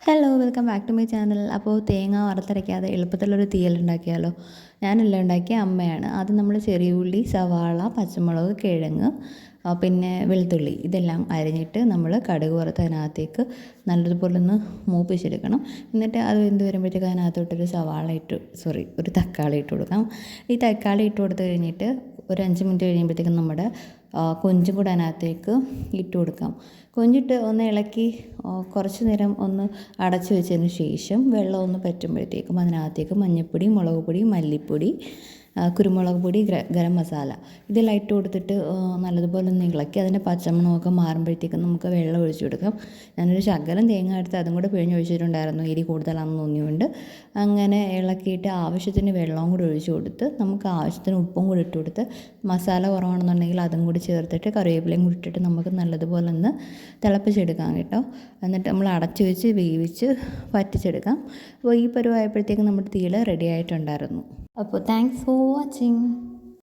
Hello welcome back to my channel. അപ്പോൾ തേങ്ങ വറുത്തരയ്ക്കാതെ എളുപ്പത്തിലൊരു തീയൽ ഉണ്ടാക്കിയാലോ? ഞാനെല്ലാം ഉണ്ടാക്കിയ അമ്മയാണ്. ആദ്യം നമ്മൾ ചെറിയ ഉള്ളി, സവാള, പച്ചമുളക്, കിഴങ്ങ്, പിന്നെ വെളുത്തുള്ളി ഇതെല്ലാം അരിഞ്ഞിട്ട് നമ്മൾ കടുക് വറുത്ത് അതിനകത്തേക്ക് നല്ലതുപോലെ ഒന്ന് മൂപ്പിച്ചെടുക്കണം. എന്നിട്ട് അത് വെന്ത് വരുമ്പോഴത്തേക്ക് അതിനകത്തോട്ടൊരു ഒരു തക്കാളി ഇട്ട് കൊടുക്കാം. ഈ തക്കാളി ഇട്ട് കൊടുത്ത് കഴിഞ്ഞിട്ട് ഒരു 5 മിനിറ്റ് കഴിയുമ്പോഴത്തേക്കും നമ്മുടെ കൊഞ്ചും കൂടെ അതിനകത്തേക്ക് ഇട്ട് കൊടുക്കാം. കൊഞ്ചിട്ട് ഒന്ന് ഇളക്കി കുറച്ച് നേരം ഒന്ന് അടച്ചു വെച്ചതിന് ശേഷം വെള്ളം ഒന്ന് പറ്റുമ്പോഴത്തേക്കും അതിനകത്തേക്ക് മഞ്ഞൾപ്പൊടി, മുളക് പൊടി, മല്ലിപ്പൊടി, കുരുമുളക് പൊടി, ഗരം മസാല ഇതെല്ലാം ഇട്ട് കൊടുത്തിട്ട് നല്ലതുപോലെ ഒന്ന് ഇളക്കി അതിൻ്റെ പച്ചമണമൊക്കെ മാറുമ്പോഴത്തേക്കും നമുക്ക് വെള്ളം ഒഴിച്ചു കൊടുക്കാം. ഞാനൊരു ശകലം തേങ്ങ എടുത്ത് അതും കൂടെ പിഴിഞ്ഞ് ഒഴിച്ചിട്ടുണ്ടായിരുന്നു, എരി കൂടുതലാണെന്ന് തോന്നിയുകൊണ്ട്. അങ്ങനെ ഇളക്കിയിട്ട് ആവശ്യത്തിന് വെള്ളവും കൂടി ഒഴിച്ചു കൊടുത്ത് നമുക്ക് ആവശ്യത്തിന് ഉപ്പും കൂടി ഇട്ട് കൊടുത്ത് മസാല കുറവാണെന്നുണ്ടെങ്കിൽ അതും കൂടി ചേർത്തിട്ട് കറിവേപ്പിലയും കൂടി ഇട്ടിട്ട് നമുക്ക് നല്ലതുപോലെ ഒന്ന് തിളപ്പിച്ചെടുക്കാം കേട്ടോ. എന്നിട്ട് നമ്മൾ അടച്ചു വെച്ച് വേവിച്ച് വറ്റിച്ചെടുക്കാം. അപ്പോൾ ഈ പരുവായപ്പോഴത്തേക്കും നമ്മുടെ തീയൽ റെഡി ആയിട്ടുണ്ടായിരുന്നു. അപ്പോൾ താങ്ക്സ് ഫോർ വാച്ചിങ്.